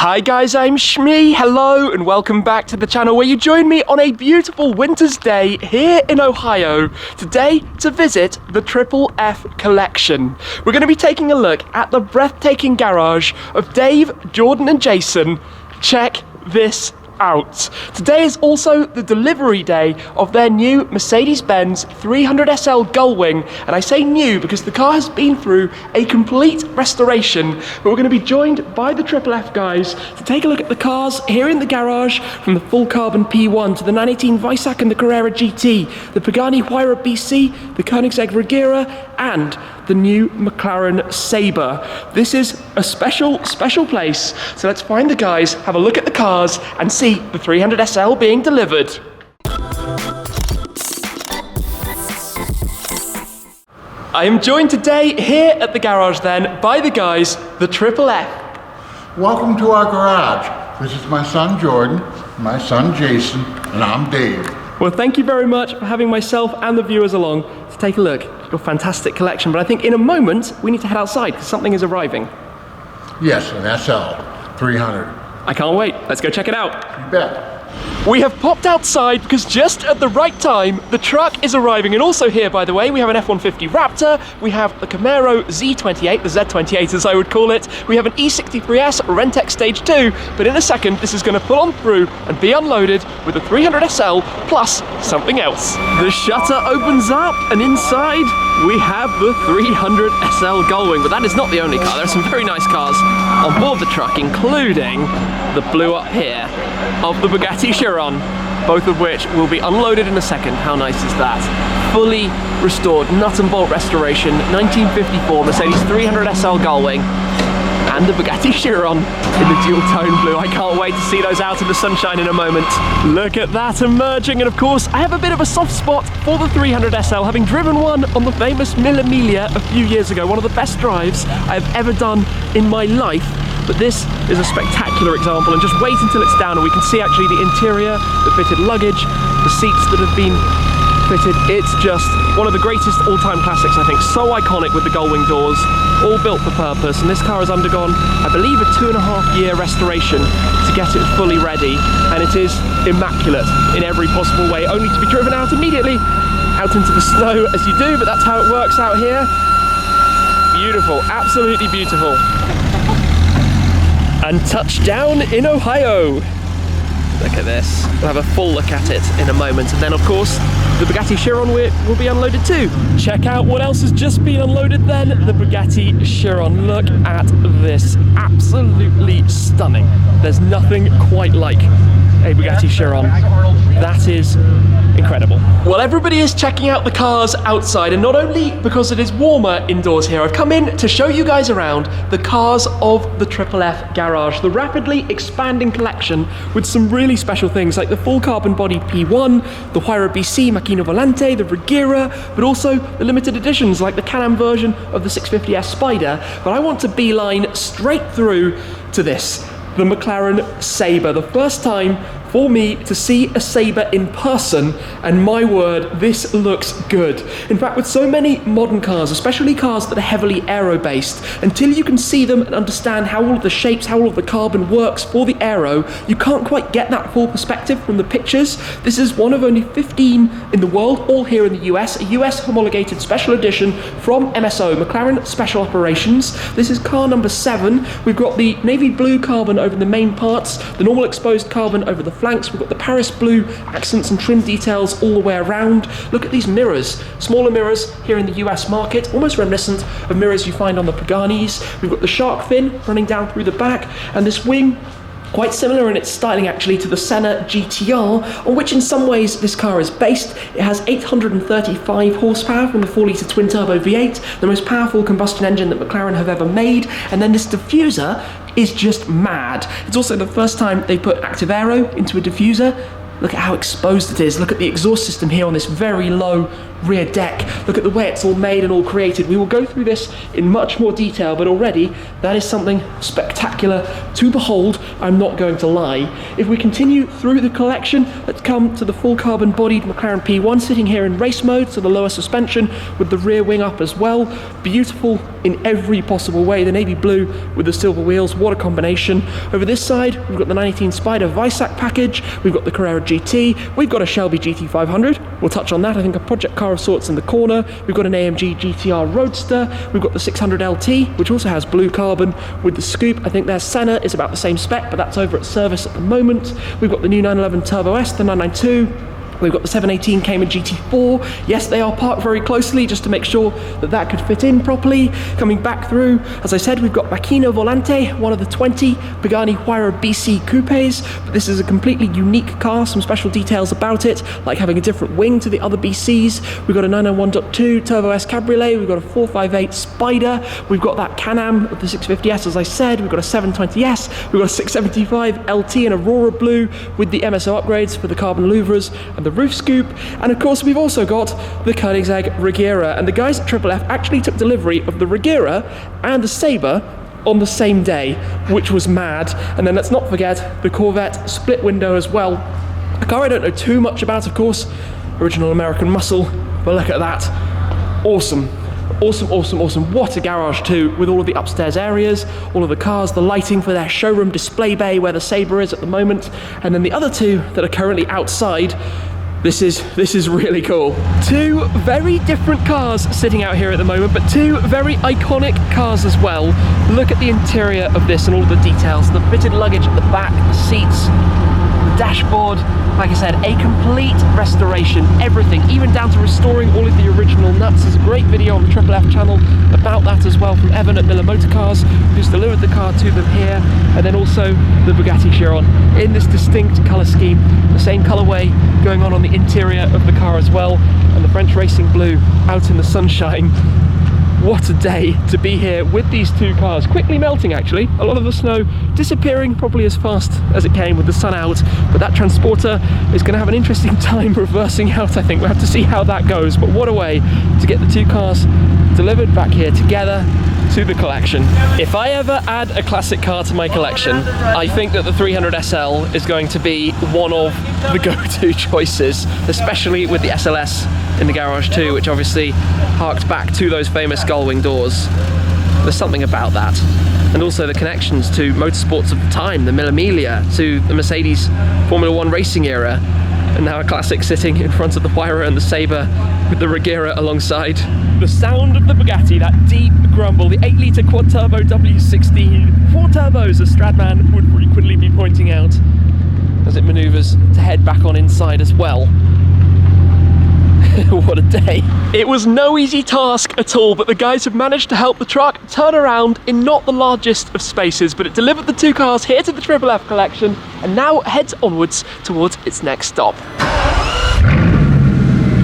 Hi guys, I'm Shmee. Hello and welcome back to the channel where you join me on a beautiful winter's day here in Ohio today to visit the Triple F collection. We're going to be taking a look at the breathtaking garage of Dave, Jordan and Jason. Check this out. Today is also the delivery day of their new Mercedes-Benz 300SL Gullwing, and I say new because the car has been through a complete restoration, but we're going to be joined by the Triple F guys to take a look at the cars here in the garage, from the full carbon P1 to the 918 Weissach and the Carrera GT, the Pagani Huayra BC, the Koenigsegg Regera, and the new McLaren Sabre. This is a special place, so let's find the guys, have a look at the cars, and see the 300SL being delivered. I am joined today here at the garage then by the guys, the Triple F. Welcome to our garage. This is my son Jordan, my son Jason, and I'm Dave. Well, thank you very much for having myself and the viewers along to take a look at your fantastic collection. But I think in a moment, we need to head outside because something is arriving. Yes, an SL 300. I can't wait. Let's go check it out. You bet. We have popped outside because just at the right time, the truck is arriving. And also here, by the way, we have an F-150 Raptor, we have the Camaro Z28, the Z28 as I would call it, we have an E63S Rentex Stage 2, but in a second, this is going to pull on through and be unloaded with a 300SL plus something else. The shutter opens up, and inside we have the 300SL Gullwing, but that is not the only car. There are some very nice cars on board the truck, including the blue up here of the Bugatti Chiron, both of which will be unloaded in a second. How nice is that? Fully restored, nut and bolt restoration, 1954 Mercedes 300SL Gullwing, and the Bugatti Chiron in the dual tone blue. I can't wait to see those out in the sunshine in a moment. Look at that emerging, and of course I have a bit of a soft spot for the 300SL, having driven one on the famous Mille Miglia a few years ago, one of the best drives I have ever done in my life. But this is a spectacular example, and just wait until it's down and we can see actually the interior, the fitted luggage, the seats that have been fitted. It's just one of the greatest all-time classics, I think. So iconic with the Gullwing doors, all built for purpose, and this car has undergone, I believe, a 2.5-year restoration to get it fully ready, and it is immaculate in every possible way, only to be driven out immediately out into the snow as you do, but that's how it works out here. Beautiful, absolutely beautiful. And touchdown in Ohio. Look at this. We'll have a full look at it in a moment. And then, of course, the Bugatti Chiron will be unloaded too. Check out what else has just been unloaded then. The Bugatti Chiron. Look at this. Absolutely stunning. There's nothing quite like a Bugatti Chiron. That is incredible. Well, everybody is checking out the cars outside, and not only because it is warmer indoors here, I've come in to show you guys around the cars of the Triple F garage, the rapidly expanding collection with some really special things like the full carbon body P1, the Huayra BC Macchina Volante, the Regera, but also the limited editions like the Can-Am version of the 650S Spider. But I want to beeline straight through to this, the McLaren Sabre. The first time for me to see a Sabre in person, and my word, this looks good. In fact, with so many modern cars, especially cars that are heavily aero-based, until you can see them and understand how all of the shapes, how all of the carbon works for the aero, you can't quite get that full perspective from the pictures. This is one of only 15 in the world, all here in the US, a US homologated special edition from MSO, McLaren Special Operations. This is car number 7. We've got the navy blue carbon over the main parts, the normal exposed carbon over the flanks. We've got the Paris blue accents and trim details all the way around. Look at these mirrors, smaller mirrors here in the US market, almost reminiscent of mirrors you find on the Paganis. We've got the shark fin running down through the back, and this wing, quite similar in its styling actually to the Senna GTR, on which in some ways this car is based. It has 835 horsepower from the 4-litre twin-turbo V8, the most powerful combustion engine that McLaren have ever made, and then this diffuser is just mad. It's also the first time they put active aero into a diffuser. Look at how exposed it is. Look at the exhaust system here on this very low rear deck. Look at the way it's all made and all created. We will go through this in much more detail, but already that is something spectacular to behold, I'm not going to lie. If we continue through the collection, let's come to the full carbon bodied McLaren P1 sitting here in race mode, so the lower suspension with the rear wing up as well. Beautiful in every possible way. The navy blue with the silver wheels, what a combination. Over this side, we've got the 19 Spider Visac package, we've got the Carrera GT, we've got a Shelby GT500, we'll touch on that, I think a project car of sorts in the corner, we've got an AMG GTR Roadster, we've got the 600 LT, which also has blue carbon with the scoop. I think their Senna is about the same spec, but that's over at service at the moment. We've got the new 911 Turbo S, the 992, we've got the 718 Cayman GT4. Yes, they are parked very closely just to make sure that that could fit in properly. Coming back through, as I said, we've got Macchina Volante, one of the 20 Pagani Huayra BC coupes. But this is a completely unique car, some special details about it, like having a different wing to the other BCs. We've got a 991.2 Turbo S Cabriolet, we've got a 458 Spider, we've got that Can-Am of the 650S, as I said, we've got a 720S, we've got a 675 LT in Aurora Blue with the MSO upgrades for the carbon louvres and the roof scoop, and of course we've also got the Koenigsegg Regera, and the guys at Triple F actually took delivery of the Regera and the Sabre on the same day, which was mad. And then let's not forget the Corvette split window as well, a car I don't know too much about, of course, original American muscle, but look at that, awesome. Awesome, awesome, awesome. What a garage too, with all of the upstairs areas, all of the cars, the lighting for their showroom display bay where the Sabre is at the moment, and then the other two that are currently outside. This is really cool. Two very different cars sitting out here at the moment, but two very iconic cars as well. Look at the interior of this and all of the details, the fitted luggage at the back, the seats, the dashboard. Like I said, a complete restoration, everything, even down to restoring all of the original nuts. There's a great video on the Triple F channel about that as well from Evan at Miller Motor Cars, who's delivered the car to them here, and then also the Bugatti Chiron in this distinct colour scheme, the same colourway going on the interior of the car as well, and the French Racing Blue out in the sunshine. What a day to be here with these two cars, quickly melting actually, a lot of the snow disappearing probably as fast as it came with the sun out, but that Transporter is going to have an interesting time reversing out, I think. We'll have to see how that goes, but what a way to get the two cars delivered back here together to the collection. If I ever add a classic car to my collection, I think that the 300 SL is going to be one of the go-to choices, especially with the SLS in the garage too, which obviously harked back to those famous Gullwing doors. There's something about that. And also the connections to motorsports of the time, the Mille Miglia, to the Mercedes Formula 1 racing era, and now a classic sitting in front of the Huayra and the Sabre with the Regera alongside. The sound of the Bugatti, that deep grumble, the 8-litre quad-turbo W16, 4 turbos as Stradman would frequently be pointing out as it manoeuvres to head back on inside as well. What a day. It was no easy task at all, but the guys have managed to help the truck turn around in not the largest of spaces, but it delivered the two cars here to the Triple F collection and now heads onwards towards its next stop.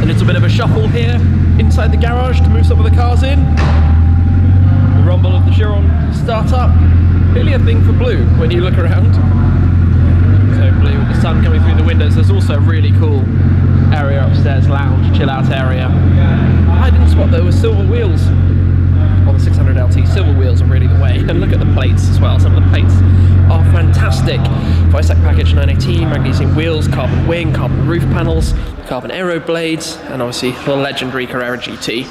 A little bit of a shuffle here inside the garage to move some of the cars in. The rumble of the Chiron start up. Really a thing for blue when you look around. So blue with the sun coming through the windows. There's also a really cool area upstairs, lounge, chill out area. I didn't spot there were silver wheels on the 600 LT. Silver wheels are really the way. And look at the plates as well. Some of the plates are fantastic. Visac package 918, magnesium wheels, carbon wing, carbon roof panels, carbon aero blades, and obviously the legendary Carrera GT,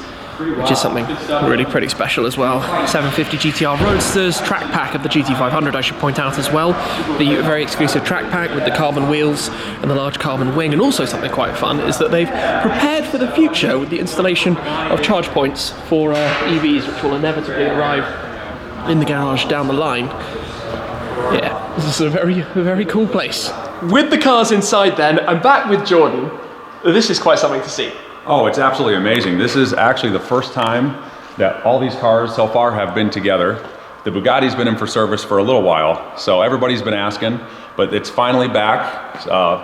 which is something really pretty special as well. 750 GTR Roadsters, track pack of the GT500 I should point out as well. The very exclusive track pack with the carbon wheels and the large carbon wing, and also something quite fun is that they've prepared for the future with the installation of charge points for EVs, which will inevitably arrive in the garage down the line. Yeah, this is a very cool place. With the cars inside then, I'm back with Jordan. This is quite something to see. Oh, it's absolutely amazing. This is actually the first time that all these cars so far have been together. The Bugatti's been in for service for a little while, so everybody's been asking, but it's finally back.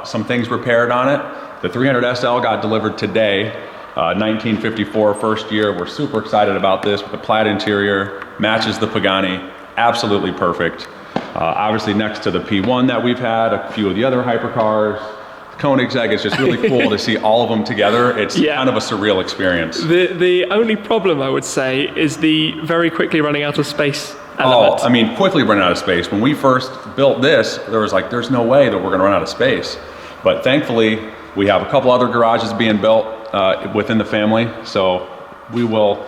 Some things repaired on it. The 300 SL got delivered today, 1954, first year. We're super excited about this with the plaid interior, matches the Pagani, absolutely perfect. Obviously next to the P1 that we've had, a few of the other hypercars, Koenigsegg. It's just really cool to see all of them together. It's kind of a surreal experience. The only problem, I would say, is the very quickly running out of space element. Oh, I mean, quickly running out of space. When we first built this, there was like, there's no way that we're going to run out of space. But thankfully, we have a couple other garages being built within the family, so we will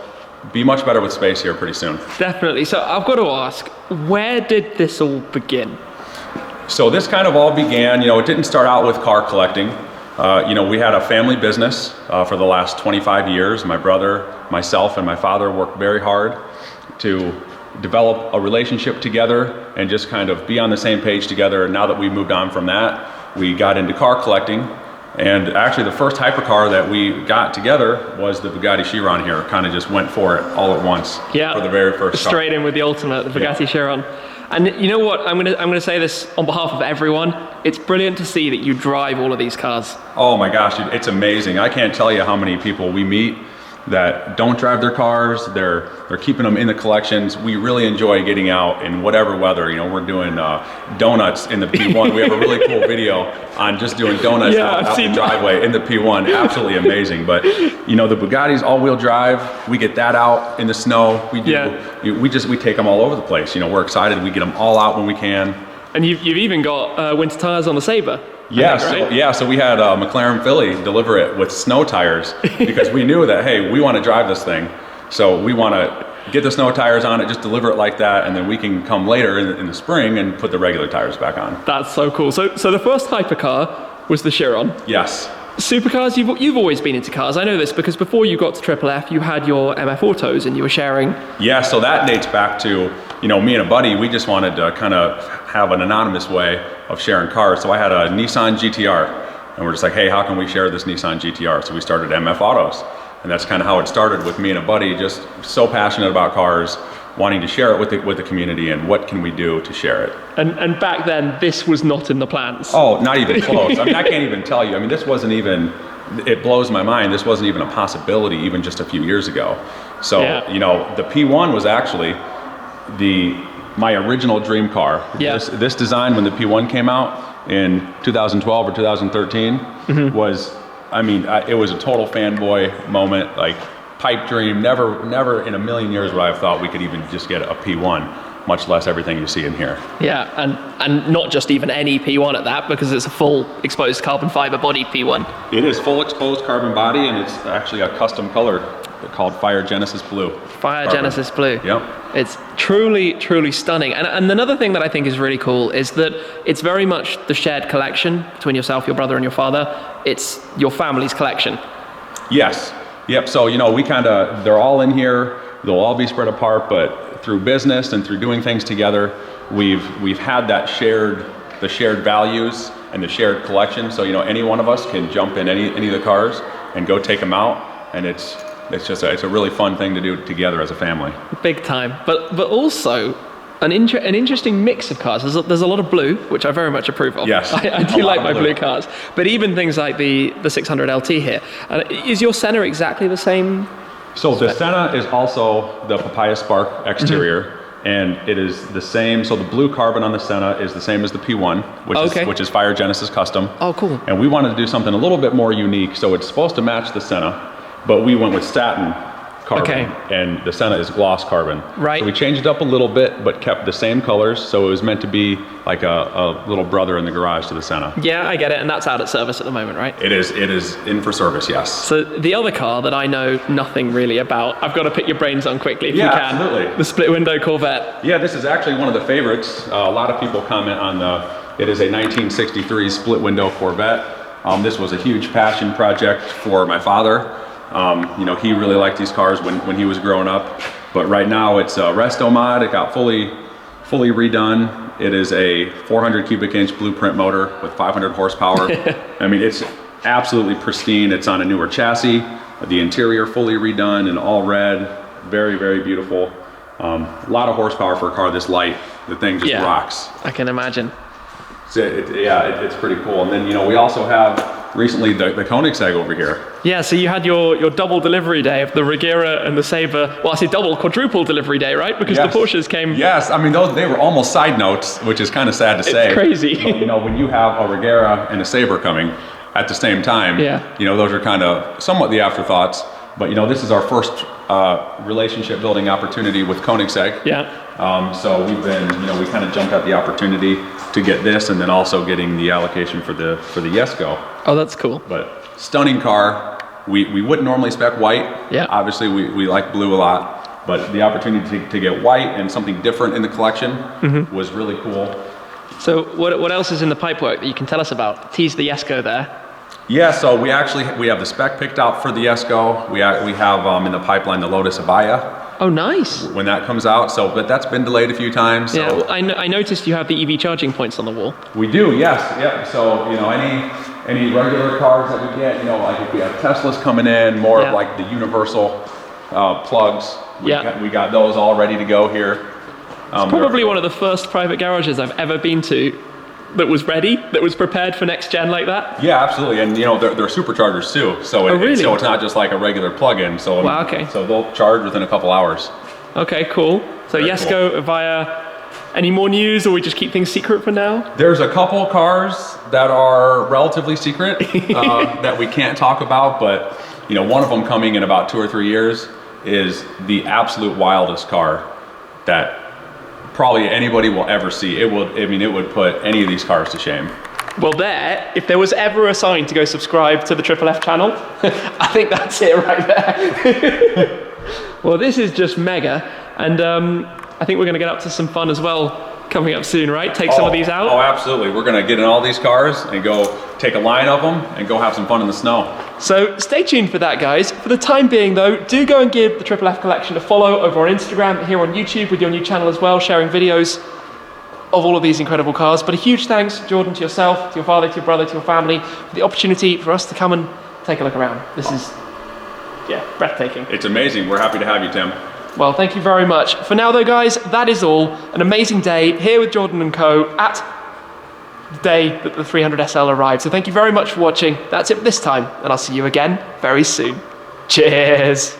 be much better with space here pretty soon. Definitely. So I've got to ask, where did this all begin? So this kind of all began, it didn't start out with car collecting. We had a family business for the last 25 years. My brother, myself, and my father worked very hard to develop a relationship together and just kind of be on the same page together. And now that we moved on from that, we got into car collecting. And actually the first hypercar that we got together was the Bugatti Chiron here. Kind of just went for it all at once for the very first car. Straight in with the ultimate, the Bugatti Chiron. And you know what? I'm gonna say this on behalf of everyone. It's brilliant to see that you drive all of these cars. Oh my gosh, it's amazing. I can't tell you how many people we meet that don't drive their cars. They're keeping them in the collections. We really enjoy getting out in whatever weather. We're doing donuts in the P1. We have a really cool video on just doing donuts out the driveway in the P1. Absolutely amazing. But the Bugatti's all-wheel drive. We get that out in the snow. We do. We take them all over the place. We're excited. We get them all out when we can. And you've even got winter tires on the Sabre. So we had McLaren Philly deliver it with snow tires because we knew that, hey, we want to drive this thing. So we want to get the snow tires on it, just deliver it like that, and then we can come later in the spring and put the regular tires back on. That's so cool. So the first hypercar was the Chiron. Yes. Supercars, you've always been into cars. I know this because before you got to Triple F, you had your MF Autos and you were sharing. Yeah, so that dates back to, me and a buddy, we just wanted to kind of have an anonymous way of sharing cars. So I had a Nissan GTR, and we're just like, hey, how can we share this Nissan GTR? So we started MF Autos, and that's kind of how it started with me and a buddy, just so passionate about cars, wanting to share it with the community, and what can we do to share it. And back then, this was not in the plans. Oh, not even close. I can't even tell you. This wasn't even, it blows my mind, this wasn't even a possibility even just a few years ago. So, the P1 was actually my original dream car. Yeah. This design, when the P1 came out in 2012 or 2013, was, it was a total fanboy moment, like pipe dream. Never in a million years would I have thought we could even just get a P1, much less everything you see in here. Yeah, and not just even any P1 at that, because it's a full exposed carbon fiber bodied P1. It is full exposed carbon body, and it's actually a custom color called Fire Genesis Blue. Fire Genesis Blue. Yep. It's truly, truly stunning. And another thing that I think is really cool is that it's very much the shared collection between yourself, your brother, and your father. It's your family's collection. Yes. Yep. So, they're all in here. They'll all be spread apart, but through business and through doing things together, we've had that the shared values and the shared collection. So, any one of us can jump in any of the cars and go take them out, and it's a really fun thing to do together as a family. Big time. But also an interesting mix of cars. There's a lot of blue, which I very much approve of. Yes. I do like my blue cars. But even things like the 600 LT here. Is your Senna exactly the same? So the Senna is also the Papaya Spark exterior, and it is the same. So the blue carbon on the Senna is the same as the P1, which is Fire Genesis Custom. Oh, cool. And we wanted to do something a little bit more unique. So it's supposed to match the Senna, but we went with satin carbon, and the Senna is gloss carbon. Right. So we changed it up a little bit, but kept the same colors. So it was meant to be like a little brother in the garage to the Senna. Yeah, I get it, and that's out at service at the moment, right? It is in for service, yes. So the other car that I know nothing really about, I've got to pick your brains on quickly if you can. Absolutely. The split window Corvette. Yeah, this is actually one of the favorites. A lot of people comment on it is a 1963 split window Corvette. This was a huge passion project for my father. He really liked these cars when he was growing up, but right now it's a resto mod. It got fully redone. It is a 400 cubic inch blueprint motor with 500 horsepower. It's absolutely pristine. It's on a newer chassis. The interior fully redone and all red. Very, very beautiful. A lot of horsepower for a car this light. The thing just rocks. I can imagine. It's pretty cool. And then, we also have recently the Koenigsegg over here. Yeah, so you had your double delivery day of the Regera and the Sabre. Well, I say quadruple delivery day, right? Because the Porsches came. Yes, they were almost side notes, which is kind of sad to say. It's crazy. But, when you have a Regera and a Sabre coming, at the same time. Yeah. You know, those are kind of somewhat the afterthoughts. But you know, this is our first relationship building opportunity with Koenigsegg. Yeah. So we've been, you know, we kind of jumped at the opportunity to get this, and then also getting the allocation for the Jesko. Oh, that's cool. But stunning car. We wouldn't normally spec white. Yeah. Obviously, we like blue a lot, but the opportunity to get white and something different in the collection was really cool. So what else is in the pipework that you can tell us about? Tease the Jesko there. Yeah, so we have the spec picked out for the Jesko. We have in the pipeline the Lotus Avaya Oh, nice. when that comes out. So, but that's been delayed a few times. So. Yeah, well, I noticed you have the EV charging points on the wall. We do, yes, yeah. So, you know, any regular cars that we get, you know, like if we have Teslas coming in, more of like the universal plugs. We got those all ready to go here. It's probably one of the first private garages I've ever been to that was ready, that was prepared for next gen like that. Yeah, absolutely, and you know they're superchargers too. So so it's not just like a regular plug-in. So wow, okay. So they'll charge within a couple hours. Okay, cool. So Very Jesko, cool. Avaya. Any more news, or we just keep things secret for now? There's a couple cars that are relatively secret that we can't talk about, but you know, one of them coming in about 2 or 3 years is the absolute wildest car that probably anybody will ever see. It would put any of these cars to shame. Well, if there was ever a sign to go subscribe to the Triple F channel, I think that's it right there. Well, this is just mega, and I think we're going to get up to some fun as well coming up soon, right? Take some of these out. Oh, absolutely. We're going to get in all these cars and go take a line of them and go have some fun in the snow. So stay tuned for that, guys. For the time being, though, do go and give the Triple F Collection a follow over on Instagram, here on YouTube with your new channel as well, sharing videos of all of these incredible cars. But a huge thanks, Jordan, to yourself, to your father, to your brother, to your family, for the opportunity for us to come and take a look around. This is, breathtaking. It's amazing. We're happy to have you, Tim. Well, thank you very much. For now, though, guys, that is all. An amazing day here with Jordan and Co. at the day that the 300SL arrived. So thank you very much for watching. That's it for this time, and I'll see you again very soon. Cheers.